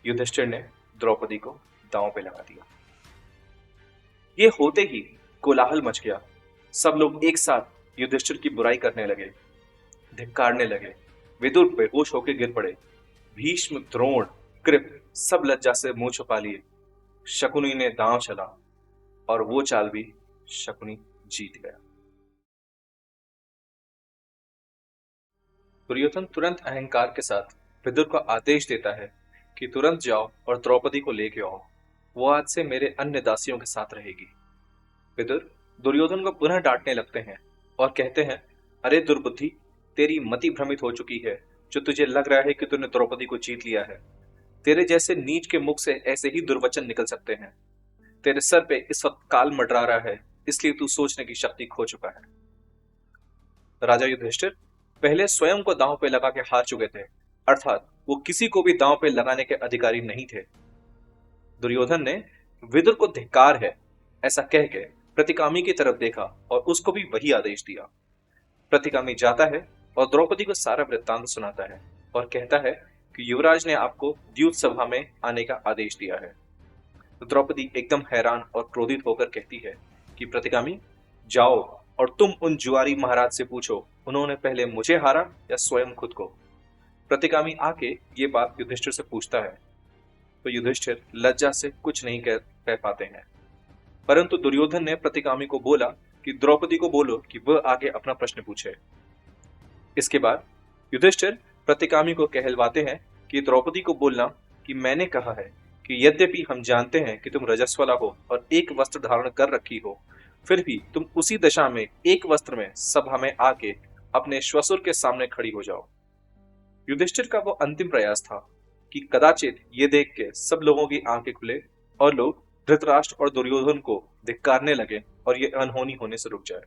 युधिष्ठिर ने द्रौपदी को दांव पे लगा दिया। ये होते ही कोलाहल मच गया। सब लोग एक साथ युधिष्ठिर की बुराई करने लगे, धिक्कारने लगे। विदुर बेहोश होकर गिर पड़े। भीष्म, द्रोण, कृप सब लज्जा से मुंह छुपा लिए। शकुनी ने दांव चला और वो चाल भी शकुनी जीत गया। दुर्योधन तुरंत अहंकार के साथ विदुर को आदेश देता है कि तुरंत जाओ और द्रौपदी को लेके आओ। वो आज से मेरे अन्य दासियों के साथ रहेगी। विदुर दुर्योधन को पुनः डांटने लगते हैं और कहते हैं, अरे दुर्बुद्धि, तेरी मति भ्रमित हो चुकी है जो तुझे लग रहा है कि तूने द्रौपदी को जीत लिया है। तेरे जैसे नीच के मुख से ऐसे ही दुर्वचन निकल सकते हैं। तेरे सर पे इस वक्त काल मंडरा रहा है, इसलिए तू सोचने की शक्ति खो चुका है। राजा युधिष्ठिर पहले स्वयं को दांव पे लगा के हार चुके थे, अर्थात वो किसी को भी दांव पे लगाने के अधिकारी नहीं थे। दुर्योधन ने विदुर को धिक्कार है ऐसा कह के प्रतिकामी की तरफ देखा और उसको भी वही आदेश दिया। प्रतिकामी जाता है और द्रौपदी को सारा वृत्तांत सुनाता है और कहता है कि युवराज ने आपको द्यूत सभा में आने का आदेश दिया है। तो द्रौपदी एकदम हैरान और क्रोधित होकर कहती है कि प्रतिकामी, जाओ और तुम उन जुआरी महाराज से पूछो, उन्होंने पहले मुझे हारा या स्वयं खुद को। प्रतिकामी आके ये बात युधिष्ठिर से पूछता है तो युधिष्ठिर लज्जा से कुछ नहीं कह पाते हैं। परंतु दुर्योधन ने प्रतिकामी को बोला कि द्रौपदी को बोलो कि वह आगे अपना प्रश्न पूछे। इसके बाद युधिष्ठिर प्रतिकामी को कहलवाते हैं कि द्रौपदी को बोलना कि मैंने कहा है कि यद्यपि हम जानते हैं कि तुम रजस्वला हो और एक वस्त्र धारण कर रखी हो, फिर भी तुम उसी दशा में एक वस्त्र में सभा में आके अपने श्वसुर के सामने खड़ी हो जाओ। युधिष्ठिर का वो अंतिम प्रयास था कि कदाचित ये देख के सब लोगों की आंखें खुले और लोग धृतराष्ट्र और दुर्योधन को धिक्कारने लगे और ये अनहोनी होने से रुक जाए।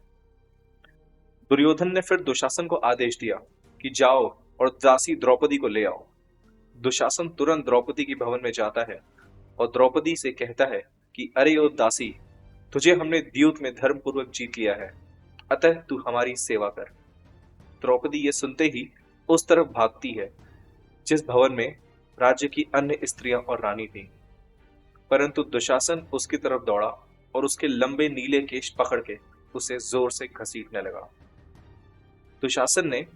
दुर्योधन ने फिर दुशासन को आदेश दिया कि जाओ और दासी द्रौपदी को ले आओ। दुशासन तुरंत द्रौपदी की भवन में जाता है और द्रौपदी से कहता है कि अरे ओ दासी, तुझे हमने द्यूत में धर्म पूर्वक जीत लिया है, अतः तू हमारी सेवा कर। द्रौपदी ये सुनते ही उस तरफ भागती है जिस भवन में राज्य की अन्य स्त्रियां और रानी थी, परंतु दुशासन उसकी तरफ दौड़ा और उसके लंबे नीले केश पकड़ के उसे जोर से घसीटने लगा। दुशासन ने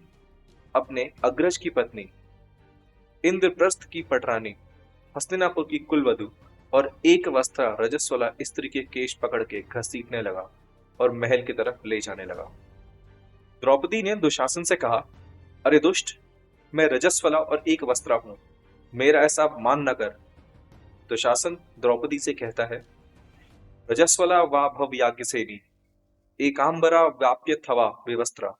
अपने अग्रज की पत्नी, इंद्रप्रस्थ की पटरानी, हस्तिनापुर की कुलवधु और एक वस्त्रा रजस्वला स्त्री के केश पकड़ के घसीटने लगा और महल की तरफ ले जाने लगा। द्रौपदी ने दुशासन से कहा, अरे दुष्ट, मैं रजस्वला और एक वस्त्रा हूं, मेरा ऐसा अपमान न कर। दुशासन द्रौपदी से कहता है, रजस्वला वा भवयाज्ञसेनी एकांबरा व्याप्य थवा विवस्त्रा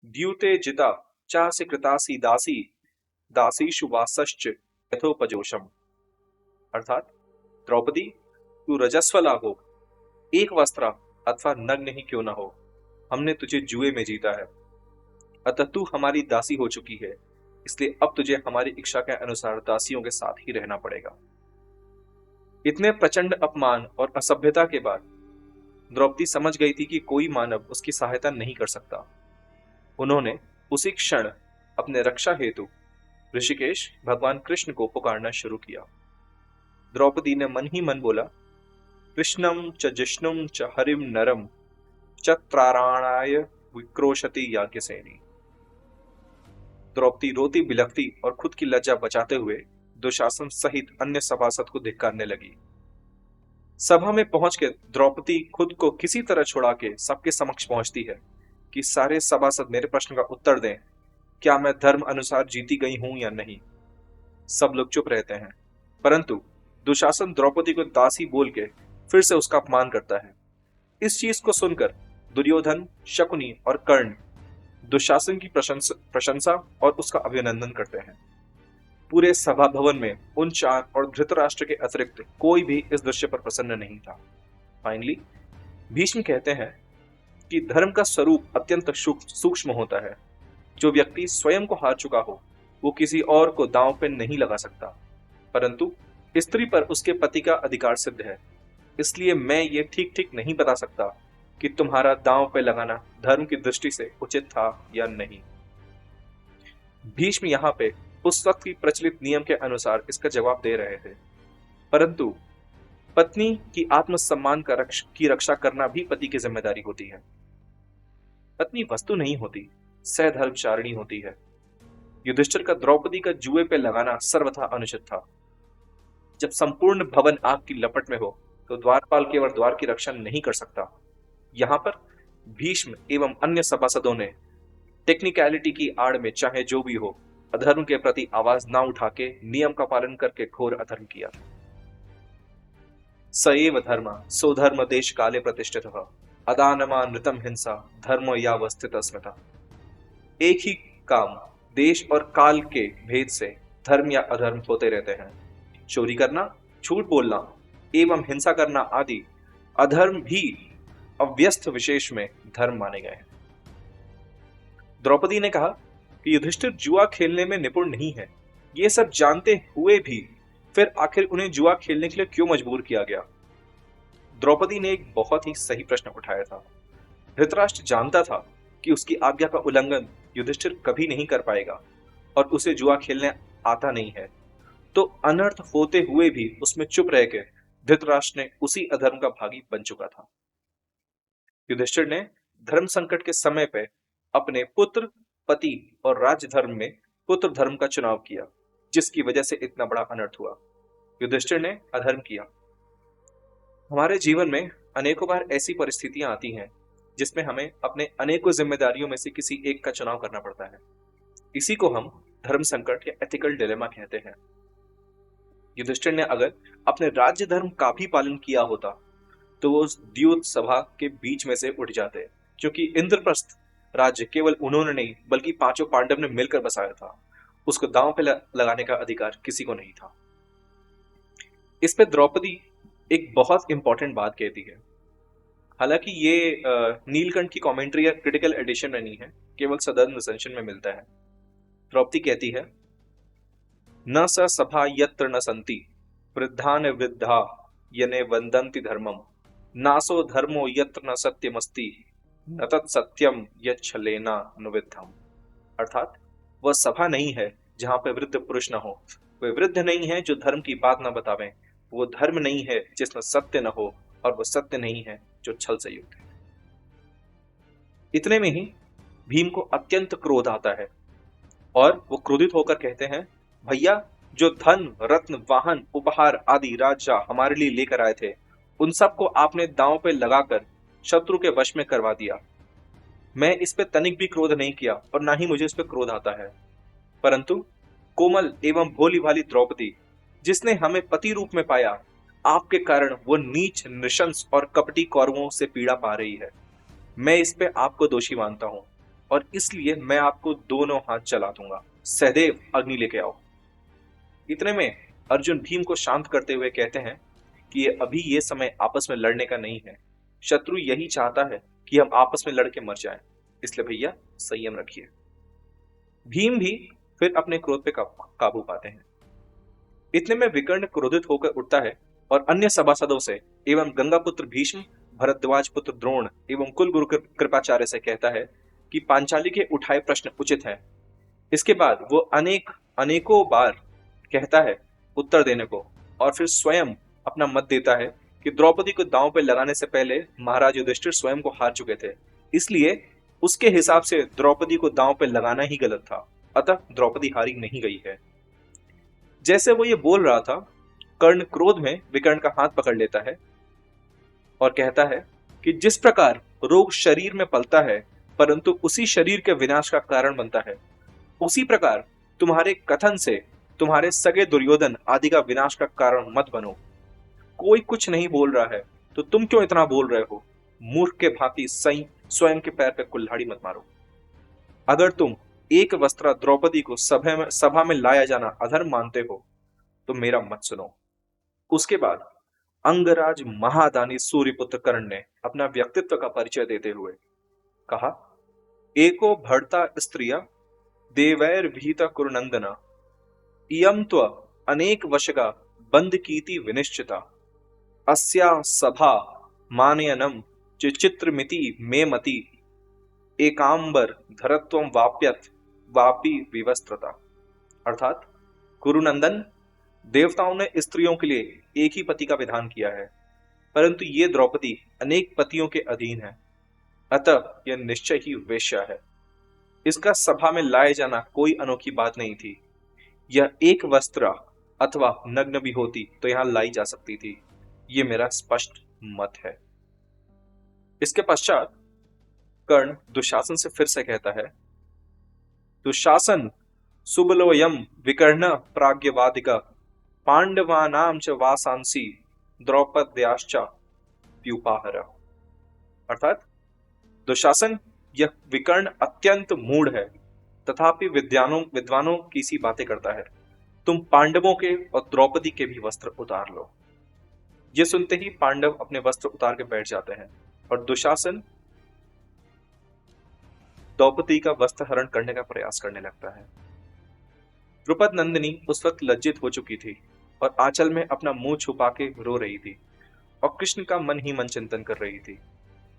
द्यूते जिता चासि कृतासी दासी दासीषु वासश्च यथोपजोषम। अर्थात द्रौपदी, तू रजस्वला हो, एक वस्त्रा अथवा नग्न ही क्यों न हो, हमने तुझे जुए में जीता है, अतः तू हमारी दासी हो चुकी है, इसलिए अब तुझे हमारी इच्छा के अनुसार दासियों के साथ ही रहना पड़ेगा। इतने प्रचंड अपमान और असभ्यता के बाद द्रौपदी समझ गई थी कि कोई मानव उसकी सहायता नहीं कर सकता। उन्होंने उसी क्षण अपने रक्षा हेतु ऋषिकेश भगवान कृष्ण को पुकारना शुरू किया। द्रौपदी ने मन ही मन बोला, कृष्णम च जिष्णुम च हरिम नरम च त्राणाय विक्रोशति याज्ञसेनी। द्रौपदी रोती बिलखती और खुद की लज्जा बचाते हुए दुशासन सहित अन्य सभासद को धिक्कारने लगी। सभा में पहुंच के द्रौपदी खुद को किसी तरह छुड़ा के सबके समक्ष पहुंचती है कि सारे सभासद मेरे प्रश्न का उत्तर दें, क्या मैं धर्म अनुसार जीती गई हूं या नहीं। सब लोग चुप रहते हैं, परंतु दुशासन द्रौपदी को दासी बोल के फिर से उसका अपमान करता है। इस चीज को सुनकर दुर्योधन, शकुनी और कर्ण दुशासन की प्रशंसा और उसका अभिनंदन करते हैं। पूरे सभा भवन में उन चार और धृतराष्ट्र के अतिरिक्त कोई भी इस दृश्य पर प्रसन्न नहीं था। फाइनली भीष्म कहते हैं कि धर्म का स्वरूप अत्यंत सूक्ष्म होता है। जो व्यक्ति स्वयं को हार चुका हो वो किसी और को दांव पे नहीं लगा सकता, परंतु स्त्री पर उसके पति का अधिकार सिद्ध है। इसलिए मैं ये ठीक ठीक नहीं बता सकता कि तुम्हारा दांव पे लगाना धर्म की दृष्टि से उचित था या नहीं। भीष्म यहाँ पे उस वक्त की प्रचलित नियम के अनुसार इसका जवाब दे रहे थे। परंतु पत्नी की आत्मसम्मान की रक्षा करना भी पति की जिम्मेदारी होती है। पत्नी वस्तु नहीं होती, सहधर्मचारिणी होती है। युधिष्ठिर का द्रौपदी का जुए पे लगाना सर्वथा अनुचित था। जब संपूर्ण भवन आग की लपट में हो तो द्वारपाल केवल द्वार की रक्षा नहीं कर सकता। यहाँ पर भीष्म एवं अन्य सभासदों ने टेक्निकलिटी की आड़ में चाहे जो भी हो अधर्म के प्रति आवाज ना उठा के नियम का पालन करके घोर अधर्म किया। सएव धर्म सोधर्म देश काले प्रतिष्ठित अदानमा नृतम हिंसा धर्म यावस्थित अस्मिता। एक ही काम देश और काल के भेद से धर्म या अधर्म होते रहते हैं। चोरी करना, झूठ बोलना एवं हिंसा करना आदि अधर्म भी अव्यस्त विशेष में धर्म माने गए हैं। द्रौपदी ने कहा कि युधिष्ठिर जुआ खेलने में निपुण नहीं है। ये सब जानते हुए भी फिर आखिर उन्हें जुआ खेलने के लिए क्यों मजबूर किया गया? द्रौपदी ने एक बहुत ही सही प्रश्न उठाया था। धृतराष्ट्र जानता था कि उसकी आज्ञा का उल्लंघन युधिष्ठिर कभी नहीं कर पाएगा और उसे जुआ खेलने आता नहीं है, तो अनर्थ होते हुए भी उसमें चुप रह के धृतराष्ट्र ने उसी अधर्म का भागी बन चुका था। युधिष्ठिर ने धर्म संकट के समय पे अपने पुत्र, पति और राज्य धर्म में पुत्र धर्म का चुनाव किया, जिसकी वजह से इतना बड़ा अनर्थ हुआ। युधिष्ठिर ने अधर्म किया। हमारे जीवन में अनेकों बार ऐसी परिस्थितियां आती हैं जिसमें हमें अपने अनेकों जिम्मेदारियों में से किसी एक का चुनाव करना पड़ता है। इसी को हम धर्म संकट या एथिकल डिलेमा कहते हैं। युधिष्ठिर ने अगर अपने राज्य धर्म का भी पालन किया होता तो वो उस द्यूत सभा के बीच में से उठ जाते, क्योंकि इंद्रप्रस्थ राज्य केवल उन्होंने नहीं बल्कि पांचों पांडव ने मिलकर बसाया था। उसको दांव पे लगाने का अधिकार किसी को नहीं था। इस पे द्रौपदी एक बहुत इंपॉर्टेंट बात कहती है। हालांकि ये नीलकंठ की कमेंट्री या क्रिटिकल एडिशन में नहीं है, केवल सदर्भ रिसेंशन में मिलता है। द्रौपदी कहती है, न स सभा यत्र न संति वृद्धान वृद्धा यने वंदन्ति धर्मम नासो धर्मो यत्र न सत्यमस्ति न तत्सत्यम यच्छलेना नुविद्धम। अर्थात वह सभा नहीं है जहां पे वृद्ध पुरुष न हो, वे वृद्ध नहीं है जो धर्म की बात न बतावें, वो धर्म नहीं है जिसमें सत्य न हो, और वो सत्य नहीं है जो छल से युक्त है। इतने में ही भीम को अत्यंत क्रोध आता है और वो क्रोधित होकर कहते हैं, भैया जो धन, रत्न, वाहन, उपहार आदि राजा हमारे लिए लेकर आए थे उन सबको आपने दांव पे लगाकर शत्रु के वश में करवा दिया। मैं इस पे तनिक भी क्रोध नहीं किया और ना ही मुझे इस पे क्रोध आता है, परंतु कोमल एवं भोली भाली द्रौपदी जिसने हमें पति रूप में पाया, आपके कारण वो नीच, नृशंस और कपटी कौरवों से पीड़ा पा रही है। मैं इस पे आपको दोषी मानता हूं और इसलिए मैं आपको दोनों हाथ चला दूंगा। सहदेव, अग्नि लेके आओ। इतने में अर्जुन भीम को शांत करते हुए कहते हैं कि अभी ये समय आपस में लड़ने का नहीं है। शत्रु यही चाहता है कि हम आपस में लड़के मर जाएं, इसलिए भैया संयम रखिए। भीम भी फिर अपने क्रोध पे काबू पाते हैं। इतने में विकर्ण क्रोधित होकर उठता है और अन्य सभासदों से एवं गंगापुत्र भीष्म, भरद्वाज पुत्र द्रोण एवं कुल गुरु कृपाचार्य से कहता है कि पांचाली के उठाए प्रश्न उचित है। इसके बाद वो अनेकों बार कहता है उत्तर देने को और फिर स्वयं अपना मत देता है कि द्रौपदी को दांव पे लगाने से पहले महाराज युधिष्ठिर स्वयं को हार चुके थे, इसलिए उसके हिसाब से द्रौपदी को दांव पे लगाना ही गलत था, अतः द्रौपदी हारी नहीं गई है। जैसे वो ये बोल रहा था, कर्ण क्रोध में विकर्ण का हाथ पकड़ लेता है और कहता है कि जिस प्रकार रोग शरीर में पलता है परंतु उसी शरीर के विनाश का कारण बनता है, उसी प्रकार तुम्हारे कथन से तुम्हारे सगे दुर्योधन आदि का विनाश का कारण मत बनो। कोई कुछ नहीं बोल रहा है तो तुम क्यों इतना बोल रहे हो? मूर्ख के भांति स्वयं के पैर पे कुल्हाड़ी मत मारो। अगर तुम एक वस्त्रा द्रौपदी को सभा में लाया जाना अधर्म मानते हो तो मेरा मत सुनो। उसके बाद अंगराज महादानी सूर्यपुत्र कर्ण ने अपना व्यक्तित्व का परिचय देते हुए कहा, एको भड़ता स्त्रिया देवैर भीता कुरुनंदना इयम त्व अनेक वशगा बंद कीति विनिश्चिता अस्या सभा मानयनम चित्रमिति मे मति एकांबर धरत्वम वाप्यत वापी विवस्त्रता। अर्थात कुरुनंदन, देवताओं ने स्त्रियों के लिए एक ही पति का विधान किया है, परंतु ये द्रौपदी अनेक पतियों के अधीन है, अतः यह निश्चय ही वेश्या है। इसका सभा में लाए जाना कोई अनोखी बात नहीं थी। यह एक वस्त्र अथवा नग्न भी होती तो यहां लाई जा सकती थी। ये मेरा स्पष्ट मत है। इसके पश्चात कर्ण दुशासन से फिर से कहता है, दुशासन सुबलोयम विकर्ण प्राज्ञवादिक पांडवानाम च वासांसी द्रौपद्याश्च प्युपाहर। अर्थात दुशासन, यह विकर्ण अत्यंत मूढ़ है, तथापि विद्वानों की सी बातें करता है। तुम पांडवों के और द्रौपदी के भी वस्त्र उतार लो। ये सुनते ही पांडव अपने वस्त्र उतार के बैठ जाते हैं और दुशासन द्रौपदी का वस्त्र हरण करने का प्रयास करने लगता है। द्रुपद नंदिनी उस वक्त लज्जित हो चुकी थी और आंचल में अपना मुंह छुपा के रो रही थी और कृष्ण का मन ही मन चिंतन कर रही थी।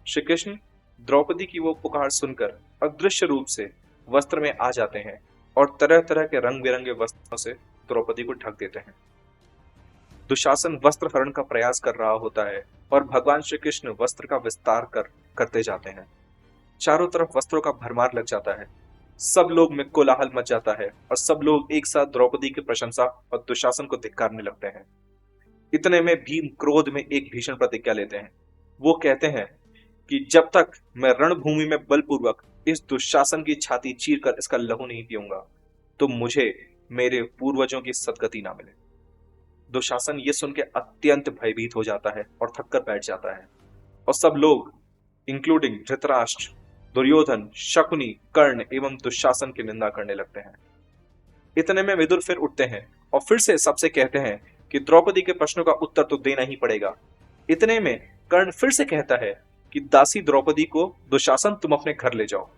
श्री कृष्ण द्रौपदी की वो पुकार सुनकर अदृश्य रूप से वस्त्र में आ जाते हैं और तरह तरह के रंग बिरंगे वस्त्रों से द्रौपदी को ढक देते हैं। दुशासन वस्त्र हरण का प्रयास कर रहा होता है और भगवान श्री कृष्ण वस्त्र का विस्तार करते जाते हैं। चारों तरफ वस्त्रों का भरमार लग जाता है। सब लोग में कोलाहल मच जाता है और सब लोग एक साथ द्रौपदी की प्रशंसा और दुशासन को धिक्कारने लगते हैं। इतने में भीम क्रोध में एक भीषण प्रतिज्ञा लेते हैं। वो कहते हैं कि जब तक मैं रणभूमि में बलपूर्वक इस दुशासन की छाती चीरकर इसका लहू नहीं पीऊंगा तो मुझे मेरे पूर्वजों की सदगति ना मिले। दुशासन ये सुन के अत्यंत भयभीत हो जाता है और थक कर बैठ जाता है और सब लोग इंक्लूडिंग धृतराष्ट्र, दुर्योधन, शकुनी, कर्ण एवं दुशासन की निंदा करने लगते हैं। इतने में विदुर फिर उठते हैं और फिर से सबसे कहते हैं कि द्रौपदी के प्रश्नों का उत्तर तो देना ही पड़ेगा। इतने में कर्ण फिर से कहता है कि दासी द्रौपदी को दुशासन तुम अपने घर ले जाओ।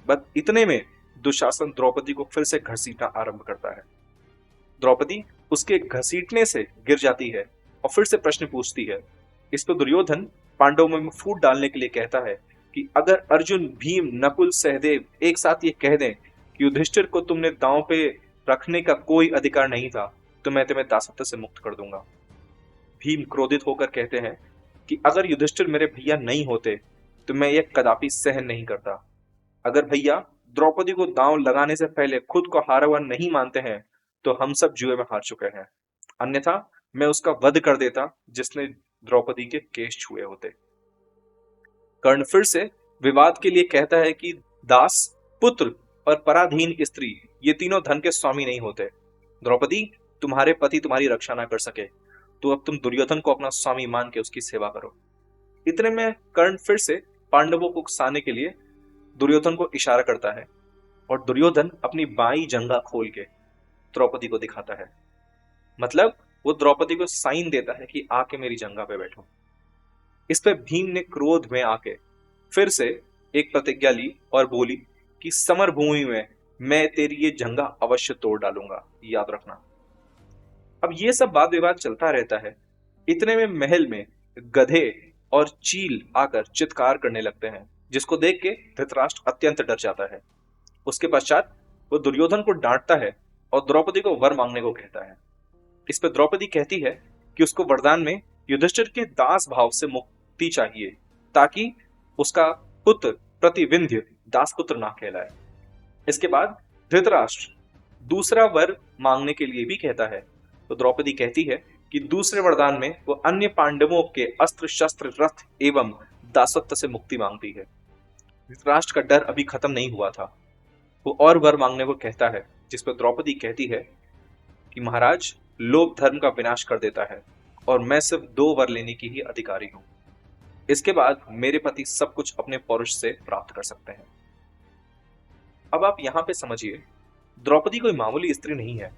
बस इतने में दुशासन द्रौपदी को फिर से घसीटना आरंभ करता है। द्रौपदी उसके घसीटने से गिर जाती है और फिर से प्रश्न पूछती है। इस पर दुर्योधन पांडवों में फूट डालने के लिए कहता है कि अगर अर्जुन, भीम, नकुल, सहदेव एक साथ ये कह दें कि युधिष्ठिर को तुमने दांव पे रखने का कोई अधिकार नहीं था तो मैं तुम्हें दासत्व से मुक्त कर दूंगा। भीम क्रोधित होकर कहते हैं कि अगर युधिष्ठिर मेरे भैया नहीं होते तो मैं ये कदापि सहन नहीं करता। अगर भैया द्रौपदी को दांव लगाने से पहले खुद को हारा हुआ नहीं मानते हैं तो हम सब जुए में हार चुके हैं, अन्यथा मैं उसका वध कर देता जिसने द्रौपदी के केश छुए होते। कर्ण फिर से विवाद के लिए कहता है कि दास, पुत्र और पराधीन स्त्री ये तीनों धन के स्वामी नहीं होते। द्रौपदी, तुम्हारे पति तुम्हारी रक्षा ना कर सके तो अब तुम दुर्योधन को अपना स्वामी मान के उसकी सेवा करो। इतने में कर्ण फिर से पांडवों को उकसाने के लिए दुर्योधन को इशारा करता है और दुर्योधन अपनी बाई जंघा खोल के द्रौपदी को दिखाता है। मतलब वो द्रौपदी को साइन देता है कि आके मेरी जंघा पे बैठो। इस पे भीम ने क्रोध में आके फिर से एक प्रतिज्ञा ली और बोली कि समर भूमि में मैं तेरी ये जंघा अवश्य तोड़ डालूंगा, याद रखना। अब ये सब वाद विवाद चलता रहता है। इतने में महल में गधे और चील आकर चित्कार करने लगते हैं, जिसको देख के धृतराष्ट्र अत्यंत डर जाता है। उसके पश्चात वो दुर्योधन को डांटता है और द्रौपदी को वर मांगने को कहता है। इस पर द्रौपदी कहती है कि उसको वरदान में युधिष्ठिर के दास भाव से मुक्ति चाहिए ताकि उसका पुत्र प्रतिविंध्य दासपुत्र ना कहलाए। इसके बाद धृतराष्ट्र दूसरा वर मांगने के लिए भी कहता है तो द्रौपदी कहती है कि दूसरे वरदान में वो अन्य पांडवों के अस्त्र शस्त्र, रथ एवं दासत्व से मुक्ति मांगती है। धृतराष्ट्र का डर अभी खत्म नहीं हुआ था। वो और वर मांगने को कहता है, जिस पर द्रौपदी कहती है कि महाराज, लोभ धर्म का विनाश कर देता है और मैं सिर्फ 2 वर लेने की ही अधिकारी हूं। इसके बाद मेरे पति सब कुछ अपने पौरुष से प्राप्त कर सकते हैं। अब आप यहां पे समझिए, द्रौपदी कोई मामूली स्त्री नहीं है।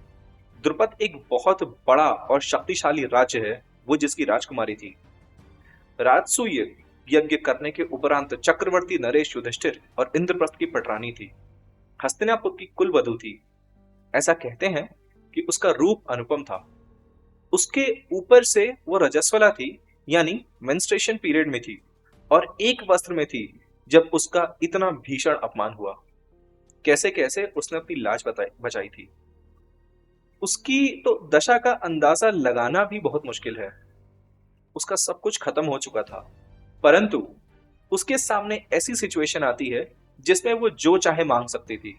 द्रुपद एक बहुत बड़ा और शक्तिशाली राज्य है, वो जिसकी राजकुमारी थी। राजसूय यज्ञ करने के उपरांत चक्रवर्ती नरेश युधिष्ठिर और इंद्रप्रस्थ की पटरानी थी। हस्तिनापुर की कुलवधू थी। ऐसा कहते हैं कि उसका रूप अनुपम था। उसके ऊपर से वो रजस्वला थी, यानी मेंस्ट्रुएशन पीरियड में थी और एक वस्त्र में थी जब उसका इतना भीषण अपमान हुआ। कैसे कैसे उसने अपनी लाज बचाई थी। उसकी तो दशा का अंदाजा लगाना भी बहुत मुश्किल है। उसका सब कुछ खत्म हो चुका था, परंतु उसके सामने ऐसी सिचुएशन आती है जिसमें वो जो चाहे मांग सकती थी।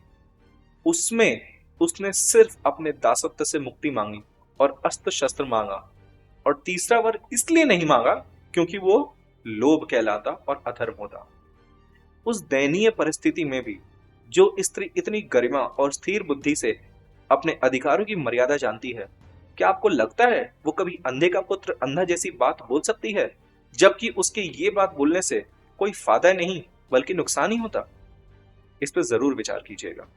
उसमें उसने सिर्फ अपने दासत्व से मुक्ति मांगी और अस्त्र शस्त्र मांगा, और तीसरा वर इसलिए नहीं मांगा क्योंकि वो लोभ कहलाता और अधर्म होता। उस दयनीय परिस्थिति में भी जो स्त्री इतनी गरिमा और स्थिर बुद्धि से अपने अधिकारों की मर्यादा जानती है, क्या आपको लगता है वो कभी अंधे का पुत्र अंधा जैसी बात बोल सकती है, जबकि उसके ये बात बोलने से कोई फायदा नहीं बल्कि नुकसान ही होता? इस पर जरूर विचार कीजिएगा।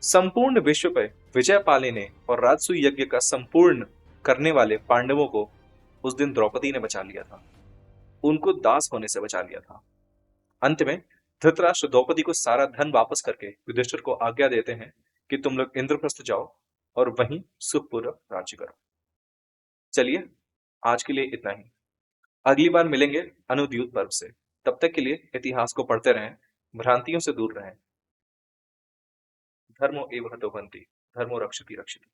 संपूर्ण विश्व पर विजय पा लेने और राजसूय यज्ञ का संपूर्ण करने वाले पांडवों को उस दिन द्रौपदी ने बचा लिया था, उनको दास होने से बचा लिया था। अंत में धृतराष्ट्र द्रौपदी को सारा धन वापस करके युधिष्ठिर को आज्ञा देते हैं कि तुम लोग इंद्रप्रस्थ जाओ और वहीं सुखपूर्वक राज्य करो। चलिए, आज के लिए इतना ही। अगली बार मिलेंगे अनुद्यूत पर्व से। तब तक के लिए इतिहास को पढ़ते रहें, भ्रांतियों से दूर रहें। धर्मो एव हतो बन्ति, धर्मो रक्षति रक्षति।